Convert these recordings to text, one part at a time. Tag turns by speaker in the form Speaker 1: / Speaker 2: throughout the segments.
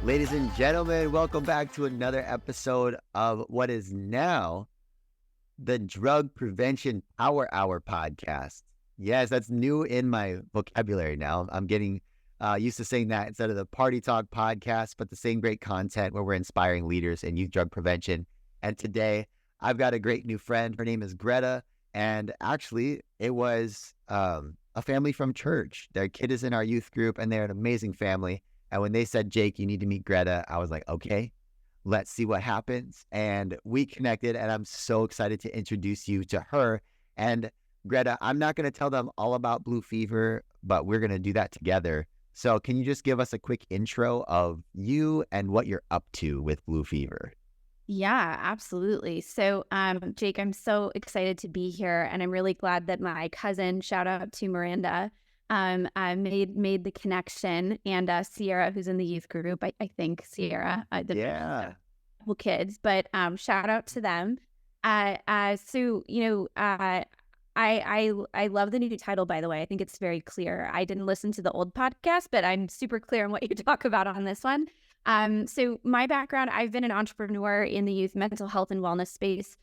Speaker 1: Ladies and gentlemen, welcome back to another episode of what is now the Drug Prevention Power Hour podcast. Yes, that's new in my vocabulary now. I'm getting used to saying that instead of the Party Talk podcast, but the same great content where we're inspiring leaders in youth drug prevention. And today, I've got a great new friend. Her name is Greta. And actually, it was a family from church. Their kid is in our youth group, and they're an amazing family. And when they said, Jake, you need to meet Greta, I was like, okay, let's see what happens. And we connected, and I'm so excited to introduce you to her. And Greta, I'm not going to tell them all about BlueFever, but we're going to do that together. So can you just give us a quick intro of you and what you're up to with BlueFever?
Speaker 2: Yeah, absolutely. So, Jake, I'm so excited to be here, and I'm really glad that my cousin, shout out to Miranda, made the connection, and Sierra, who's in the youth group. I think Sierra, couple kids, but shout out to them. So I love the new title, by the way. I think it's very clear. I didn't listen to the old podcast, but I'm super clear on what you talk about on this one. So my background, I've been an entrepreneur in the youth mental health and wellness space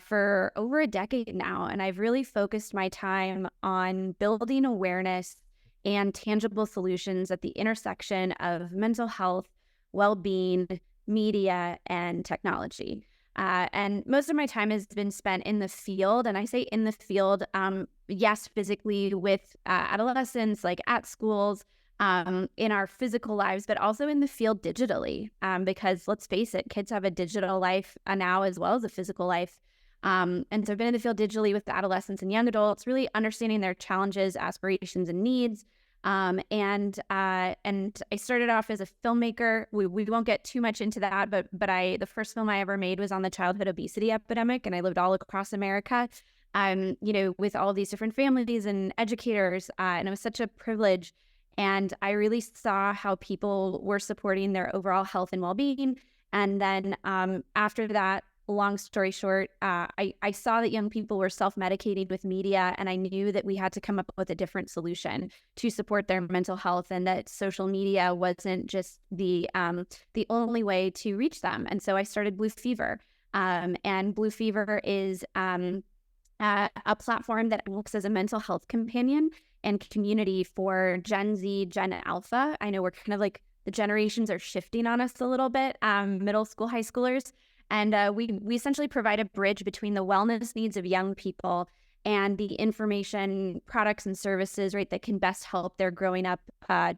Speaker 2: for over a decade now. And I've really focused my time on building awareness and tangible solutions at the intersection of mental health, well-being, media, and technology. And most of my time has been spent in the field. And I say in the field, yes, physically with adolescents, like at schools, in our physical lives, but also in the field digitally, because let's face it, kids have a digital life now as well as a physical life. And so I've been in the field digitally with adolescents and young adults, really understanding their challenges, aspirations, and needs. And I started off as a filmmaker. We won't get too much into that, but the first film I ever made was on the childhood obesity epidemic, and I lived all across America, with all these different families and educators, and it was such a privilege. And I really saw how people were supporting their overall health and well-being. And then after that, long story short, I saw that young people were self-medicating with media, and I knew that we had to come up with a different solution to support their mental health, and that social media wasn't just the only way to reach them. And so I started BlueFever. And BlueFever is a platform that works as a mental health companion and community for Gen Z, Gen Alpha. I know we're kind of like the generations are shifting on us a little bit, middle school, high schoolers. And we essentially provide a bridge between the wellness needs of young people and the information, products, and services, right, that can best help their growing up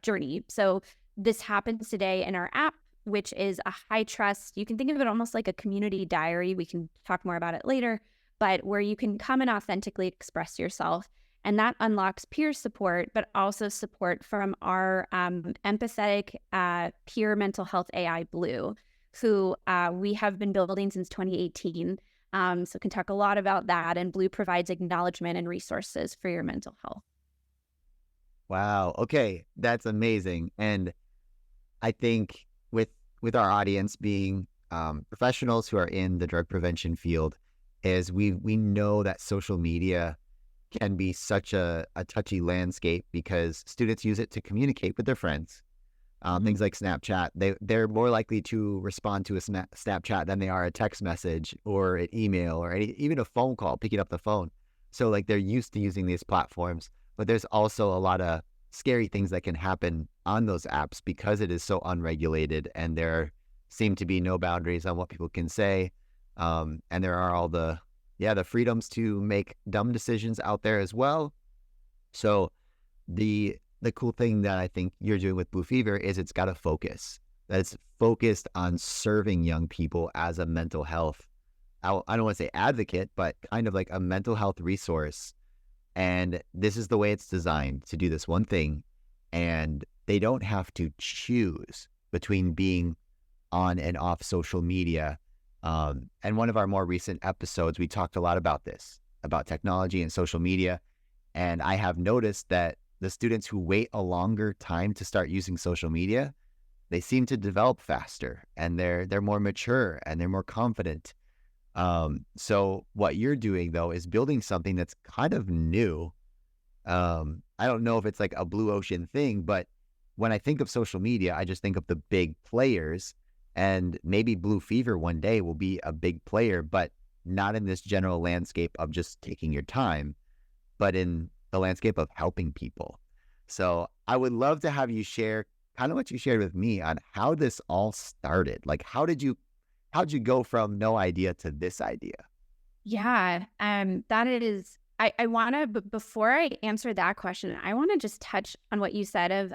Speaker 2: journey. So this happens today in our app, which is a high trust. You can think of it almost like a community diary. We can talk more about it later, but where you can come and authentically express yourself. And that unlocks peer support, but also support from our empathetic peer mental health AI, Blue, who we have been building since 2018. So can talk a lot about that. And Blue provides acknowledgement and resources for your mental health.
Speaker 1: Wow. Okay. That's amazing. And I think with our audience being professionals who are in the drug prevention field, is we know that social media can be such a touchy landscape because students use it to communicate with their friends. Things like Snapchat, they're more likely to respond to a Snapchat than they are a text message or an email or even a phone call, picking up the phone. So like they're used to using these platforms, but there's also a lot of scary things that can happen on those apps because it is so unregulated, and there seem to be no boundaries on what people can say. And there are all the freedoms to make dumb decisions out there as well. So the cool thing that I think you're doing with BlueFever is it's got a focus. That it's focused on serving young people as a mental health, I don't want to say advocate, but kind of like a mental health resource. And this is the way it's designed to do this one thing. And they don't have to choose between being on and off social media. And one of our more recent episodes, we talked a lot about this, about technology and social media. And I have noticed that the students who wait a longer time to start using social media, they seem to develop faster, and they're more mature and they're more confident. So what you're doing though is building something that's kind of new. I don't know if it's like a blue ocean thing, but when I think of social media, I just think of the big players, and maybe BlueFever one day will be a big player, but not in this general landscape of just taking your time, but in the landscape of helping people. So I would love to have you share kind of what you shared with me on how this all started. Like, how'd you go from no idea to this idea?
Speaker 2: Yeah, that is. I want to, but before I answer that question, I want to just touch on what you said of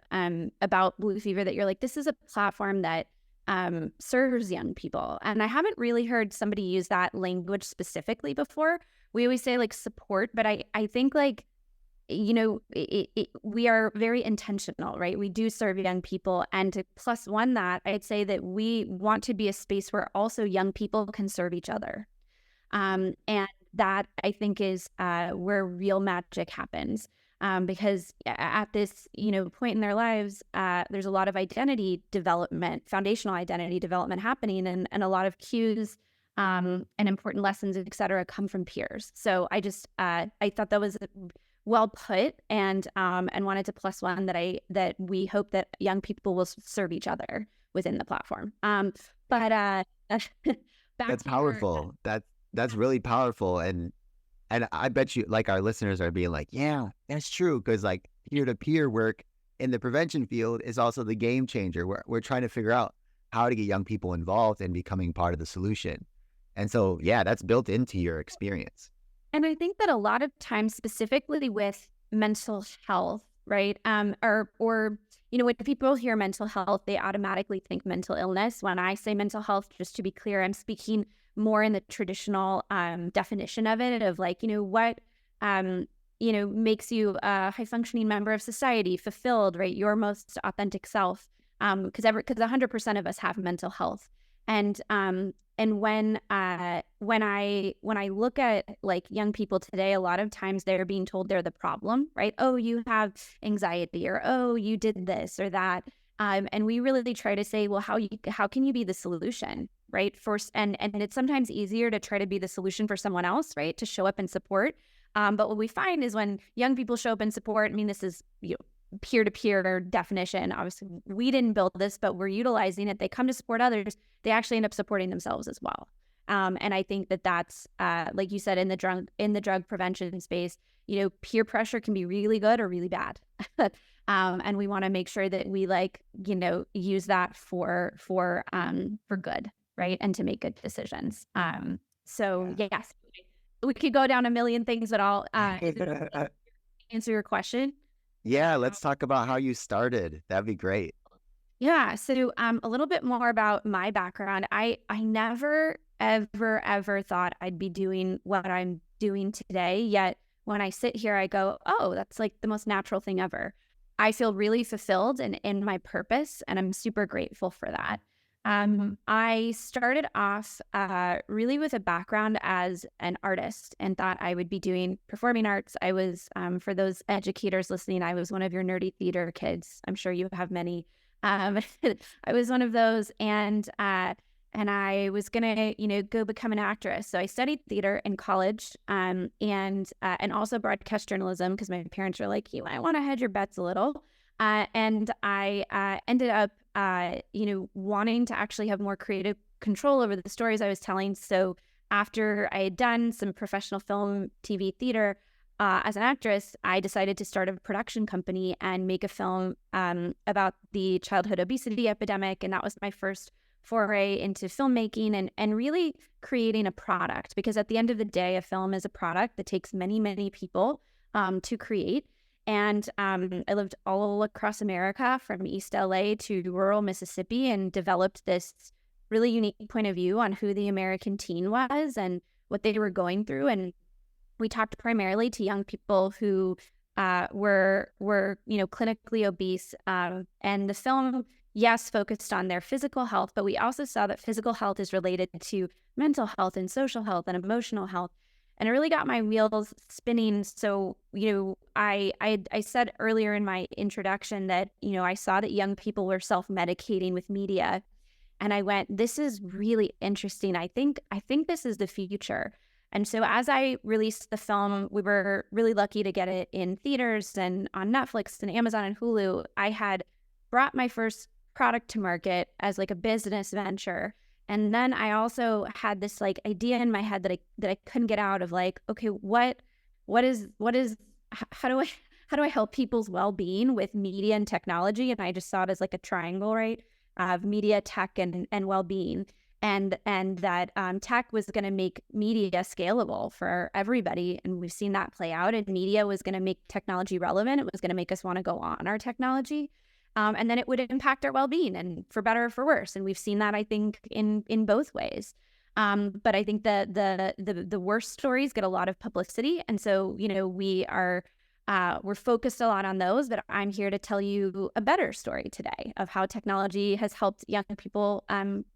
Speaker 2: about BlueFever, that you're like, this is a platform that serves young people, and I haven't really heard somebody use that language specifically before. We always say like support, but I think like, we are very intentional, right? We do serve young people, and to plus one that, I'd say that we want to be a space where also young people can serve each other. And that, I think, is where real magic happens. Because at this, point in their lives, there's a lot of identity development, foundational identity development happening, and a lot of cues and important lessons, et cetera, come from peers. So I thought that was well put, and wanted to plus one that we hope that young people will serve each other within the platform. But back
Speaker 1: That's
Speaker 2: to your
Speaker 1: powerful. That's really powerful. And I bet you, like, our listeners are being like, yeah, that's true. Cause like peer-to-peer work in the prevention field is also the game changer. We're trying to figure out how to get young people involved and becoming part of the solution. And so, yeah, that's built into your experience.
Speaker 2: And I think that a lot of times, specifically with mental health, right? Or when people hear mental health, they automatically think mental illness. When I say mental health, just to be clear, I'm speaking more in the traditional definition of it, of like, what makes you a high functioning member of society, fulfilled, right? Your most authentic self. Because 100% of us have mental health. And when I look at like young people today, a lot of times they're being told they're the problem, right? Oh, you have anxiety, or oh, you did this or that. And we really try to say, well, how can you be the solution, right? First, and it's sometimes easier to try to be the solution for someone else, right? To show up and support. But what we find is when young people show up and support, I mean, this is peer-to-peer definition. Obviously, we didn't build this, but we're utilizing it. They come to support others. They actually end up supporting themselves as well. And I think that's like you said, in the drug prevention space, peer pressure can be really good or really bad. And we want to make sure that we use that for good, right? And to make good decisions. So yes, we could go down a million things, but I'll answer your question.
Speaker 1: Yeah, let's talk about how you started. That'd be great.
Speaker 2: Yeah. So a little bit more about my background. I never, ever thought I'd be doing what I'm doing today. Yet when I sit here, I go, oh, that's like the most natural thing ever. I feel really fulfilled and in my purpose, and I'm super grateful for that. I started off really with a background as an artist and thought I would be doing performing arts. I was, for those educators listening, I was one of your nerdy theater kids. I'm sure you have many. I was one of those, and I was gonna, go become an actress. So I studied theater in college, and also broadcast journalism, because my parents were like, you might want to hedge your bets a little. And I ended up, wanting to actually have more creative control over the stories I was telling. So after I had done some professional film, TV, theater as an actress, I decided to start a production company and make a film about the childhood obesity epidemic. And that was my first foray into filmmaking and really creating a product. Because at the end of the day, a film is a product that takes many, many people to create. And I lived all across America, from East LA to rural Mississippi, and developed this really unique point of view on who the American teen was and what they were going through. And we talked primarily to young people who were clinically obese. And the film, yes, focused on their physical health, but we also saw that physical health is related to mental health and social health and emotional health. And it really got my wheels spinning. So, I said earlier in my introduction that, I saw that young people were self-medicating with media. And I went, this is really interesting. I think this is the future. And so as I released the film, we were really lucky to get it in theaters and on Netflix and Amazon and Hulu. I had brought my first product to market as like a business venture. And then I also had this like idea in my head that I couldn't get out of, like, okay, what is how do I help people's well-being with media and technology? And I just saw it as like a triangle, right? Of media, tech, and well-being. And that tech was going to make media scalable for everybody. And we've seen that play out. And media was going to make technology relevant. It was going to make us want to go on our technology. And then it would impact our well-being, and for better or for worse. And we've seen that, I think, in both ways. But I think the worst stories get a lot of publicity. And so, we're focused a lot on those, but I'm here to tell you a better story today of how technology has helped young people,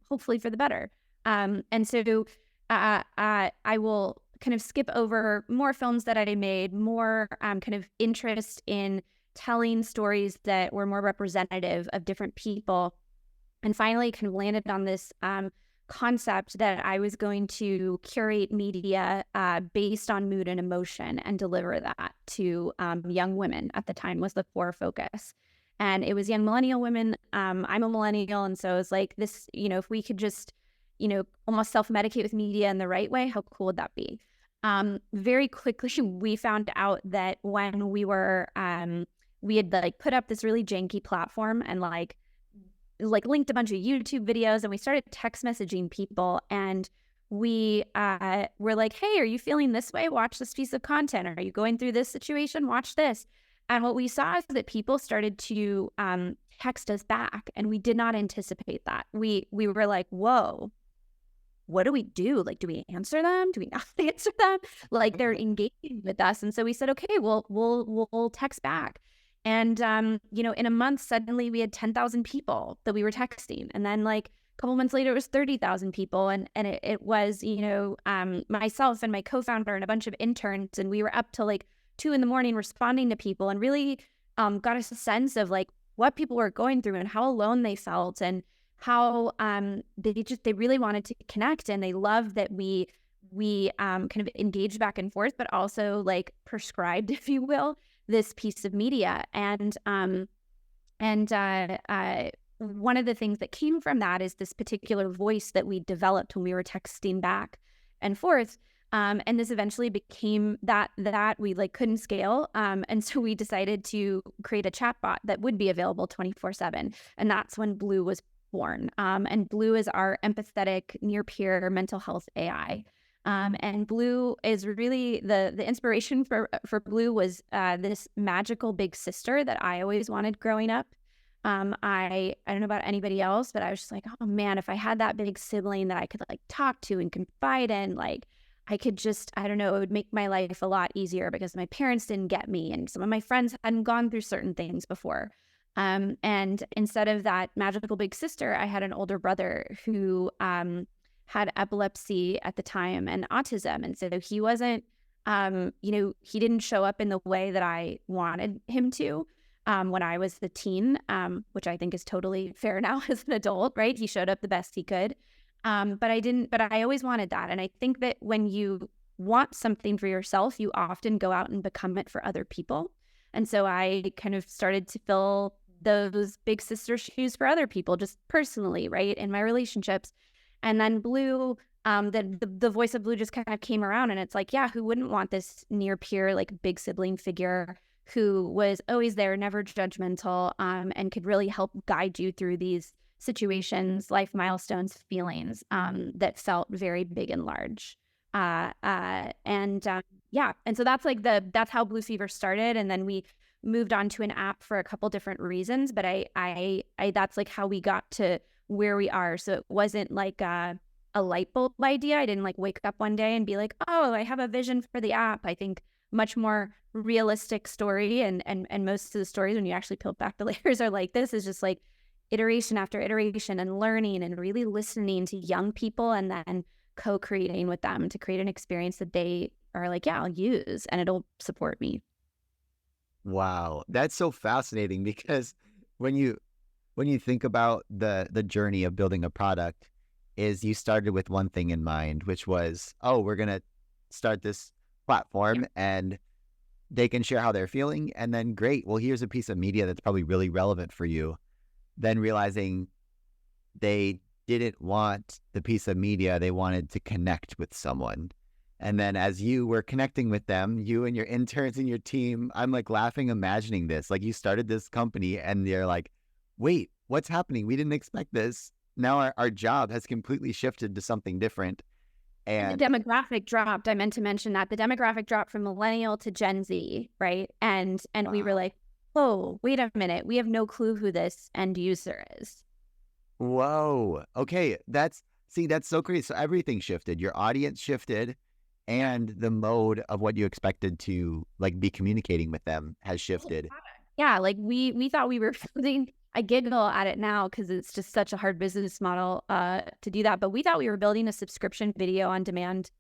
Speaker 2: hopefully for the better. And so I will kind of skip over more films that I made, more kind of interest in telling stories that were more representative of different people, and finally kind of landed on this concept that I was going to curate media based on mood and emotion and deliver that to young women. At the time was the core focus. And it was young millennial women. I'm a millennial. And so it was like this, if we could just, almost self-medicate with media in the right way, how cool would that be? Very quickly, we found out that when we had like put up this really janky platform and like linked a bunch of YouTube videos, and we started text messaging people, and we were like, hey, are you feeling this way? Watch this piece of content. Or are you going through this situation? Watch this. And what we saw is that people started to text us back, and we did not anticipate that. We were like, whoa, what do we do? Like, do we answer them? Do we not answer them? Like, they're engaging with us. And so we said, okay, we'll text back. And, in a month, suddenly we had 10,000 people that we were texting. And then like a couple months later, it was 30,000 people. And it was, myself and my co-founder and a bunch of interns. And we were up till like 2 a.m. responding to people, and really got us a sense of like what people were going through and how alone they felt, and how they really wanted to connect. And they loved that we kind of engaged back and forth, but also like prescribed, if you will, this piece of media. And one of the things that came from that is this particular voice that we developed when we were texting back and forth. And this eventually became that we like couldn't scale. And so we decided to create a chatbot that would be available 24/7. And that's when Blue was born. And Blue is our empathetic near peer mental health AI. And Blue is really the inspiration for Blue was this magical big sister that I always wanted growing up. I don't know about anybody else, but I was just like, oh man, if I had that big sibling that I could like talk to and confide in, like I could just, I don't know, it would make my life a lot easier, because my parents didn't get me and some of my friends hadn't gone through certain things before. And instead of that magical big sister, I had an older brother who had epilepsy at the time and autism. And so he wasn't, he didn't show up in the way that I wanted him to when I was the teen, which I think is totally fair now as an adult, right? He showed up the best he could. But I always wanted that. And I think that when you want something for yourself, you often go out and become it for other people. And so I kind of started to fill those big sister shoes for other people, just personally, right? In my relationships. And then Blue, the voice of Blue just kind of came around, and it's like, yeah, who wouldn't want this near peer, like big sibling figure who was always there, never judgmental, and could really help guide you through these situations, life milestones, feelings that felt very big and large. And so that's like that's how BlueFever started. And then we moved on to an app for a couple different reasons, but I that's like how we got to where we are. So it wasn't like a light bulb idea. I didn't like wake up one day and be like, oh, I have a vision for the app. I think much more realistic story. And most of the stories, when you actually peel back the layers, are like, this is just like iteration after iteration and learning and really listening to young people and then co-creating with them to create an experience that they are like, yeah, I'll use and it'll support me.
Speaker 1: Wow, that's so fascinating, because when you think about the journey of building a product, is you started with one thing in mind, which was, oh, we're gonna start this platform and they can share how they're feeling, and then great, well, here's a piece of media that's probably really relevant for you. then realizing they didn't want the piece of media, they wanted to connect with someone. And then as you were connecting with them, you and your interns and your team, I'm like laughing, imagining this. Like you started this company and they're like, wait, what's happening? We didn't expect this. Now our job has completely shifted to something different.
Speaker 2: And the
Speaker 1: And
Speaker 2: demographic dropped. I meant to mention that the demographic dropped from millennial to Gen Z, right? And we were
Speaker 1: wow.
Speaker 2: like, oh, wait a minute. We have no clue who this end user is.
Speaker 1: Whoa. Okay. That's so crazy. So everything shifted. Your audience shifted and the mode of what you expected to like be communicating with them has shifted.
Speaker 2: Yeah, like we thought we were building. I giggle at it now because it's just such a hard business model to do that. But we thought we were building a subscription video on demand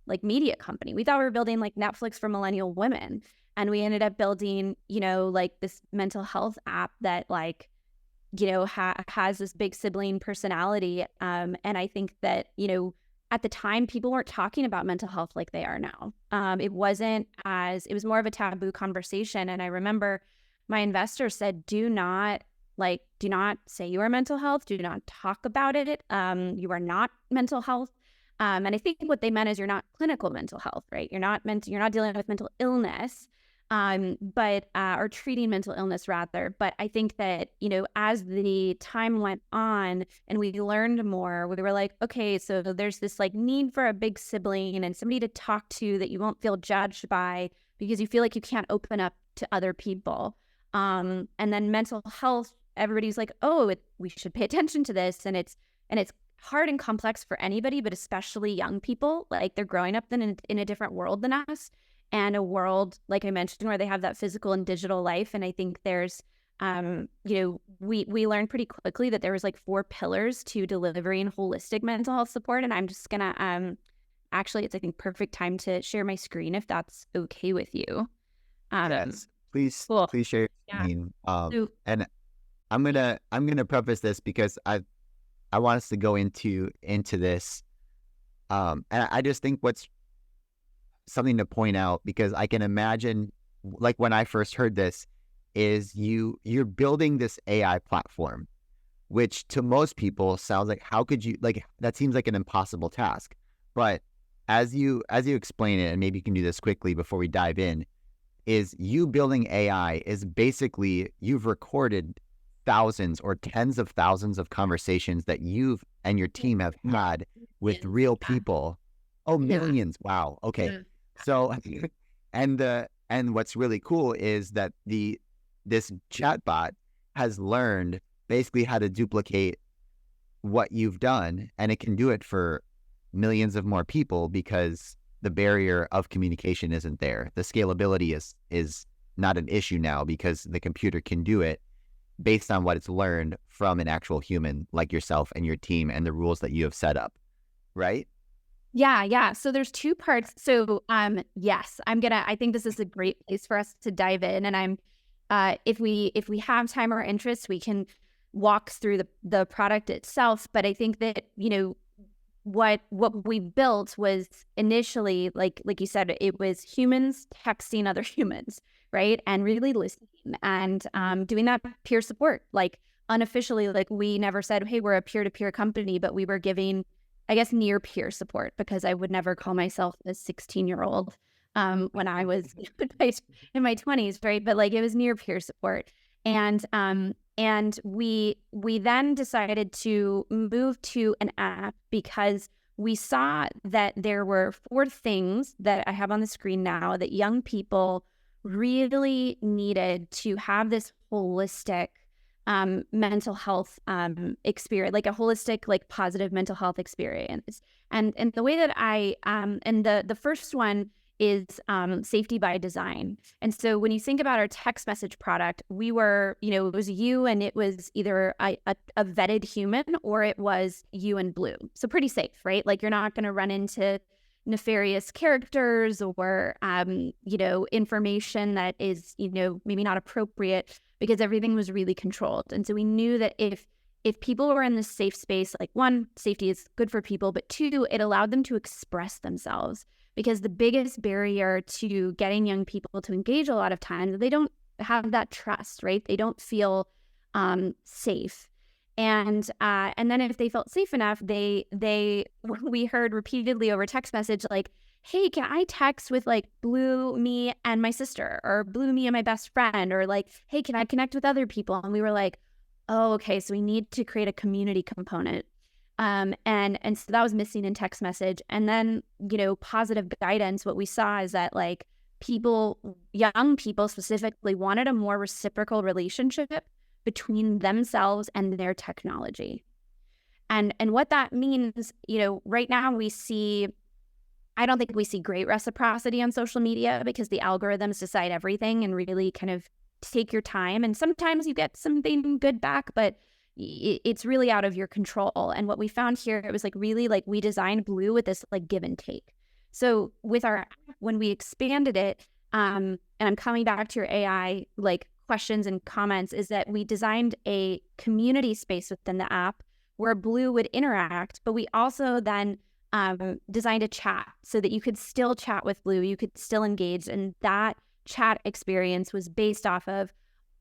Speaker 2: like media company. We thought we were building like Netflix for millennial women, and we ended up building like this mental health app that like has this big sibling personality. And I think that at the time people weren't talking about mental health like they are now. It was more of a taboo conversation. And I remember my investor said, do not say you are mental health. Do not talk about it. You are not mental health. And I think what they meant is you're not clinical mental health, right? You're not dealing with mental illness, but or treating mental illness rather. But I think that, as the time went on and we learned more, we were like, okay, so there's this like need for a big sibling and somebody to talk to that you won't feel judged by because you feel like you can't open up to other people. And then mental health, everybody's like, oh, we should pay attention to this. And it's hard and complex for anybody, but especially young people. Like they're growing up in a different world than us, and a world, like I mentioned, where they have that physical and digital life. And I think there's, we learned pretty quickly that there was like 4 pillars to delivering holistic mental health support. And I'm just gonna, actually, it's I think perfect time to share my screen if that's okay with you.
Speaker 1: Yes. Please,
Speaker 2: Cool.
Speaker 1: please share your
Speaker 2: Yeah.
Speaker 1: screen.
Speaker 2: So,
Speaker 1: And I'm gonna preface this because I want us to go into this. And I just think what's something to point out, because I can imagine like when I first heard this, is you're building this AI platform, which to most people sounds like, how could you, like, that seems like an impossible task. But as you explain it, and maybe you can do this quickly before we dive in, is you building AI is basically you've recorded thousands or tens of thousands of conversations that you've and your team have had with real people. Oh, millions. Wow. Okay.
Speaker 2: Yeah.
Speaker 1: So and what's really cool is that this chatbot has learned basically how to duplicate what you've done, and it can do it for millions of more people because the barrier of communication isn't there. The scalability is not an issue now because the computer can do it based on what it's learned from an actual human like yourself and your team and the rules that you have set up, right?
Speaker 2: Yeah. So there's 2 parts. So yes, I think this is a great place for us to dive in. And I'm if we have time or interest, we can walk through the product itself. But I think that, what we built was initially, like you said, it was humans texting other humans, right? And really listening and doing that peer support, like unofficially. Like we never said, hey, we're a peer-to-peer company, but we were giving, I guess, near peer support, because I would never call myself a 16-year-old when I was in my 20s, right? But like it was near peer support. And we then decided to move to an app because we saw that there were 4 things that I have on the screen now that young people really needed to have this holistic mental health experience, like a holistic, like positive mental health experience. And the way that and the first one is safety by design. And so when you think about our text message product, we were, it was you and it was either a vetted human or it was you and Blue. So pretty safe, right? Like you're not going to run into nefarious characters or, information that is, maybe not appropriate, because everything was really controlled. And so we knew that if people were in this safe space, like 1, safety is good for people, but 2, it allowed them to express themselves. Because the biggest barrier to getting young people to engage a lot of times, they don't have that trust, right? They don't feel safe. And then if they felt safe enough, we heard repeatedly over text message, like, hey, can I text with like Blue, me, and my sister, or Blue, me, and my best friend, or like, hey, can I connect with other people? And we were like, oh, okay, so we need to create a community component. And so that was missing in text message. And then, positive guidance, what we saw is that like young people specifically wanted a more reciprocal relationship between themselves and their technology. And what that means, right now I don't think we see great reciprocity on social media because the algorithms decide everything and really kind of take your time. And sometimes you get something good back, but it's really out of your control. And what we found here, it was like really like we designed Blue with this like give and take. So with our app, when we expanded it, and I'm coming back to your AI like questions and comments, is that we designed a community space within the app where Blue would interact, but we also then designed a chat so that you could still chat with Blue, you could still engage, and that chat experience was based off of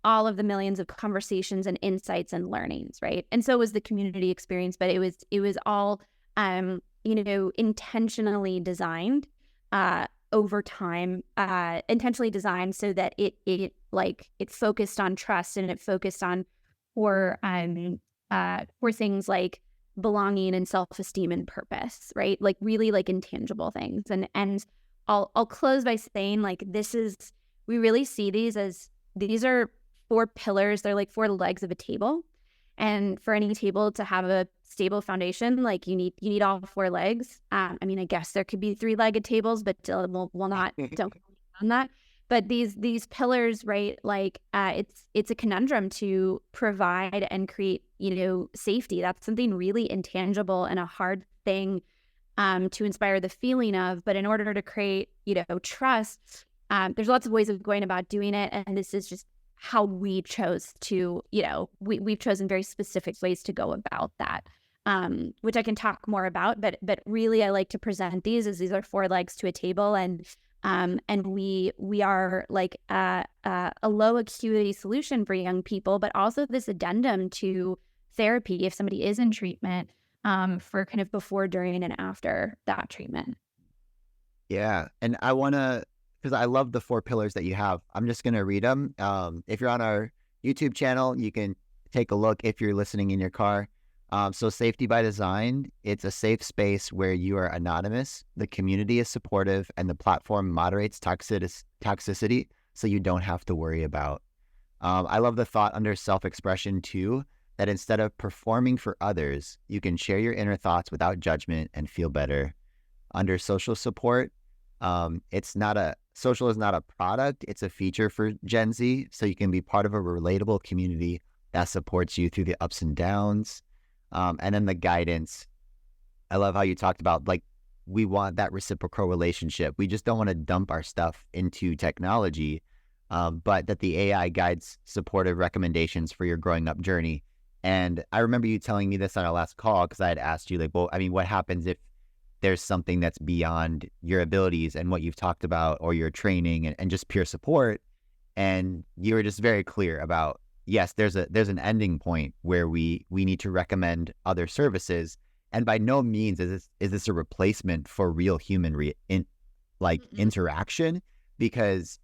Speaker 2: all of the millions of conversations and insights and learnings, right? And so was the community experience, but it was all intentionally designed over time, intentionally designed so that it focused on trust, and it focused on for things like belonging and self-esteem and purpose, right? Like really like intangible things. And I'll close by saying like we really see these are 4 pillars. They're like 4 legs of a table. And for any table to have a stable foundation, like you need all 4 legs. I mean, I guess there could be 3-legged tables, but we'll not don't on that. But these pillars, right? Like it's a conundrum to provide and create, safety. That's something really intangible and a hard thing to inspire the feeling of. But in order to create, trust, there's lots of ways of going about doing it, and this is just how we chose to, we've chosen very specific ways to go about that, which I can talk more about. But really, I like to present these as these are 4 legs to a table, and we are like a low acuity solution for young people, but also this addendum to therapy if somebody is in treatment, for kind of before, during, and after that treatment.
Speaker 1: Yeah. And I want to, because I love the 4 pillars that you have. I'm just going to read them. If you're on our YouTube channel, you can take a look if you're listening in your car. So safety by design, it's a safe space where you are anonymous, the community is supportive, and the platform moderates toxicity so you don't have to worry about. I love the thought under self-expression too, that instead of performing for others, you can share your inner thoughts without judgment and feel better. Under social support, social is not a product, it's a feature for Gen Z, so you can be part of a relatable community that supports you through the ups and downs. And then the guidance, I love how you talked about, like, we want that reciprocal relationship. We just don't want to dump our stuff into technology, but that the AI guides supportive recommendations for your growing up journey. And I remember you telling me this on our last call, because I had asked you, like, well, I mean, what happens if there's something that's beyond your abilities and what you've talked about, or your training and just pure support? And you were just very clear about, yes, there's an ending point where we need to recommend other services. And by no means is this a replacement for real human interaction, because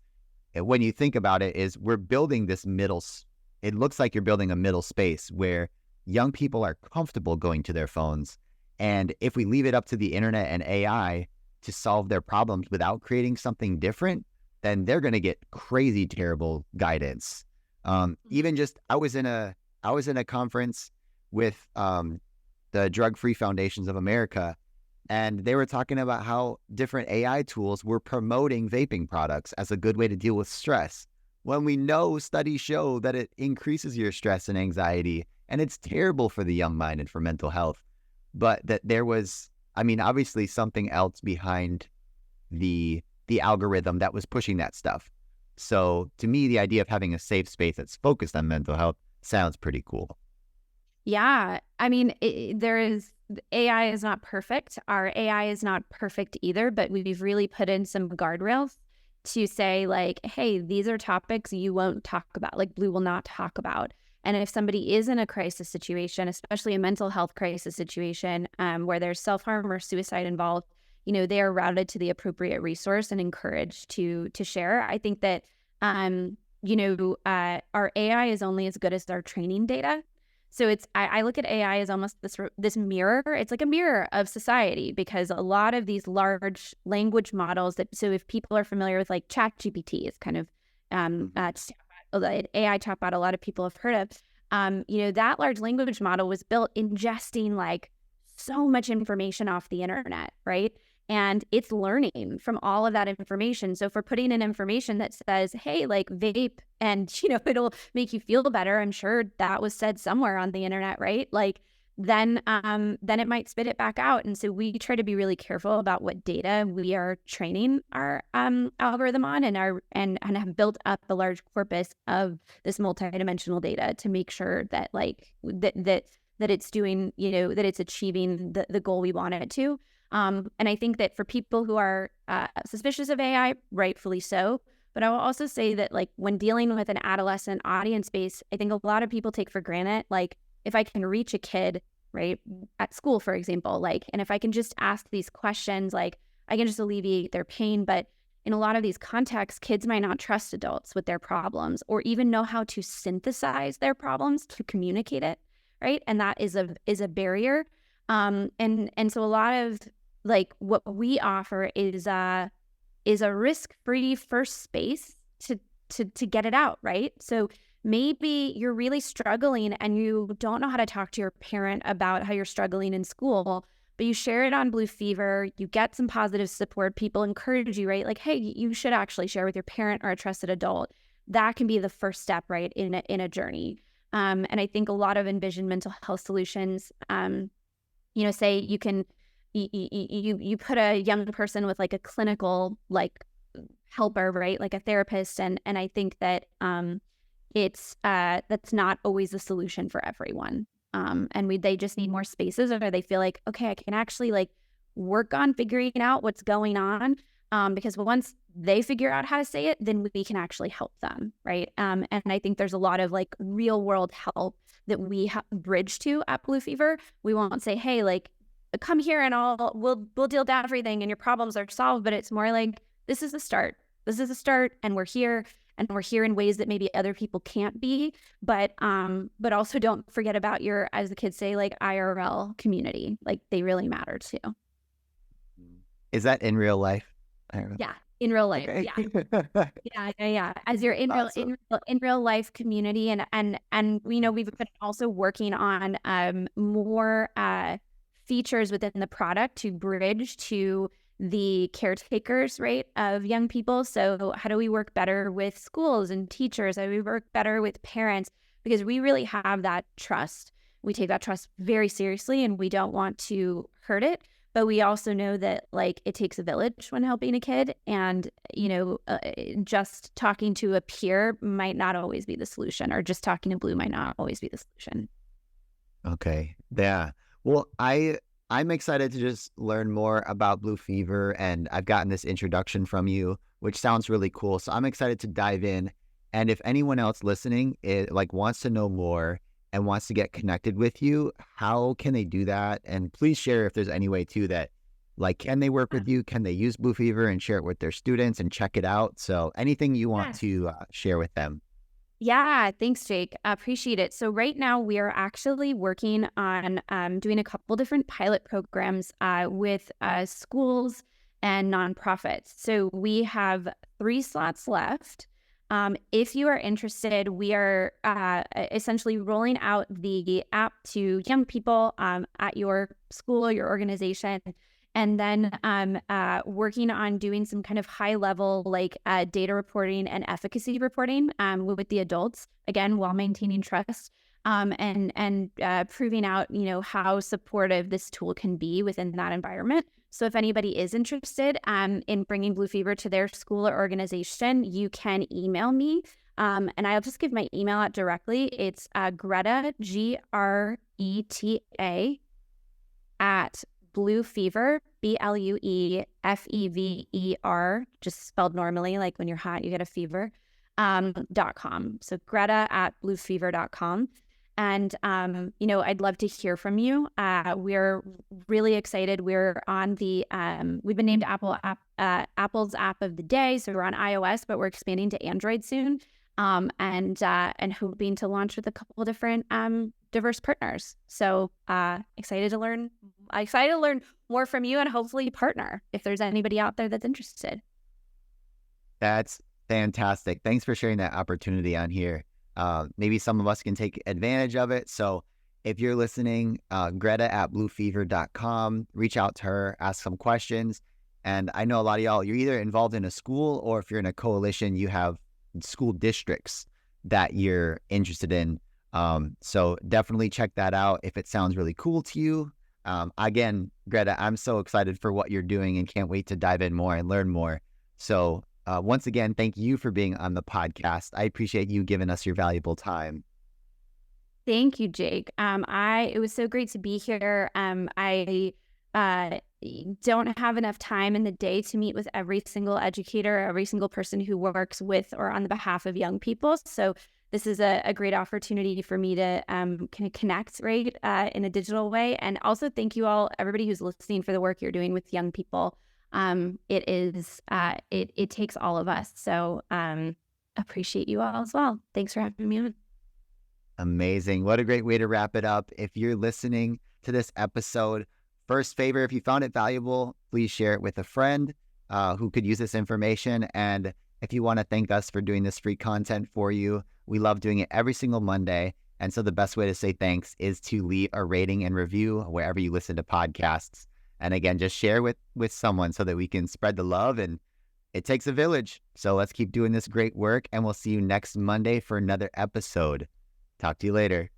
Speaker 1: when you think about it, is we're building this it looks like you're building a middle space where young people are comfortable going to their phones. And if we leave it up to the internet and AI to solve their problems without creating something different, then they're going to get crazy, terrible guidance. Even just, I was in a conference with the Drug-Free Foundations of America, and they were talking about how different AI tools were promoting vaping products as a good way to deal with stress, when we know studies show that it increases your stress and anxiety, and it's terrible for the young mind and for mental health. But that there was, I mean, obviously something else behind the algorithm that was pushing that stuff. So to me, the idea of having a safe space that's focused on mental health sounds pretty cool.
Speaker 2: Yeah. I mean, AI is not perfect. Our AI is not perfect either, but we've really put in some guardrails to say, like, hey, these are topics you won't talk about, like Blue will not talk about. And if somebody is in a crisis situation, especially a mental health crisis situation, where there's self-harm or suicide involved, they are routed to the appropriate resource and encouraged to share. I think that, our AI is only as good as our training data. So I look at AI as almost this mirror. It's like a mirror of society, because a lot of these large language models so if people are familiar with like ChatGPT, it's kind of AI chatbot a lot of people have heard of. That large language model was built ingesting like so much information off the internet, right? And it's learning from all of that information. So if we're putting in information that says, hey, like vape and, it'll make you feel better, I'm sure that was said somewhere on the internet, right? Like then it might spit it back out. And so we try to be really careful about what data we are training our algorithm on, and have built up a large corpus of this multidimensional data to make sure that that it's doing, that it's achieving the goal we want it to. And I think that for people who are suspicious of AI, rightfully so. But I will also say that like when dealing with an adolescent audience base, I think a lot of people take for granted, like if I can reach a kid, right, at school, for example, like, and if I can just ask these questions, like I can just alleviate their pain. But in a lot of these contexts, kids might not trust adults with their problems or even know how to synthesize their problems to communicate it, right? And that is a barrier. And so a lot of like what we offer is a risk-free first space to get it out, right? So maybe you're really struggling and you don't know how to talk to your parent about how you're struggling in school, but you share it on BlueFever, you get some positive support, people encourage you, right? Like, hey, you should actually share with your parent or a trusted adult. That can be the first step, right, in a journey. And I think a lot of envisioned mental health solutions, say you can you put a young person with like a clinical like helper, right, like a therapist, and I think that it's that's not always the solution for everyone. And they just need more spaces, or they feel like, okay, I can actually like work on figuring out what's going on, because once they figure out how to say it, then we can actually help them, right? And I think there's a lot of like real world help that we bridge to at BlueFever. We won't say, hey, like come here and we'll deal with everything and your problems are solved, but it's more like this is a start. This is a start, and we're here. And we're here in ways that maybe other people can't be, but also don't forget about your, as the kids say, like IRL community. Like they really matter too.
Speaker 1: Is that in real life?
Speaker 2: Yeah, in real life.
Speaker 1: Okay.
Speaker 2: Yeah. As you're in
Speaker 1: Awesome.
Speaker 2: in real life community, and we've been also working on more features within the product to bridge to the caretakers, right, of young people. So how do we work better with schools and teachers? How do we work better with parents? Because we really have that trust. We take that trust very seriously, and we don't want to hurt it. But we also know that like it takes a village when helping a kid, and just talking to a peer might not always be the solution, or just talking to Blue might not always be the solution.
Speaker 1: Okay. Yeah. Well, I'm excited to just learn more about BlueFever, and I've gotten this introduction from you, which sounds really cool. So I'm excited to dive in. And if anyone else listening wants to know more and wants to get connected with you, how can they do that? And please share if there's any way too that can they work with you? Can they use BlueFever and share it with their students and check it out? So anything you want to share with them.
Speaker 2: Yeah, thanks, Jake. I appreciate it. So right now we are actually working on doing a couple different pilot programs with schools and nonprofits. So we have 3 slots left. If you are interested, we are essentially rolling out the app to young people at your school or your organization, and then working on doing some kind of high level data reporting and efficacy reporting with the adults, again, while maintaining trust, and proving out, how supportive this tool can be within that environment. So if anybody is interested in bringing BlueFever to their school or organization, you can email me. And I'll just give my email out directly. It's Greta, Greta, at BlueFever, BlueFever, just spelled normally, like when you're hot, you get a fever, .com. So Greta at BlueFever.com. And, I'd love to hear from you. We're really excited. We're on we've been named Apple's app of the day. So we're on iOS, but we're expanding to Android soon. And hoping to launch with a couple of different diverse partners. So excited to learn more from you and hopefully partner if there's anybody out there that's interested.
Speaker 1: That's fantastic. Thanks for sharing that opportunity on here. Maybe some of us can take advantage of it. So if you're listening, Greta at BlueFever.com, reach out to her, ask some questions. And I know a lot of y'all, you're either involved in a school, or if you're in a coalition, you have school districts that you're interested in. So definitely check that out if it sounds really cool to you. Again, Greta, I'm so excited for what you're doing and can't wait to dive in more and learn more. So once again, thank you for being on the podcast. I appreciate you giving us your valuable time.
Speaker 2: Thank you, Jake. It was so great to be here. I don't have enough time in the day to meet with every single educator, every single person who works with or on the behalf of young people. So this is a great opportunity for me to kind of connect, right, in a digital way. And also thank you all, everybody who's listening, for the work you're doing with young people. It takes all of us. So appreciate you all as well. Thanks for having me on.
Speaker 1: Amazing. What a great way to wrap it up. If you're listening to this episode, first favor, if you found it valuable, please share it with a friend who could use this information. And if you want to thank us for doing this free content for you, we love doing it every single Monday. And so the best way to say thanks is to leave a rating and review wherever you listen to podcasts. And again, just share with someone so that we can spread the love. And it takes a village. So let's keep doing this great work. And we'll see you next Monday for another episode. Talk to you later.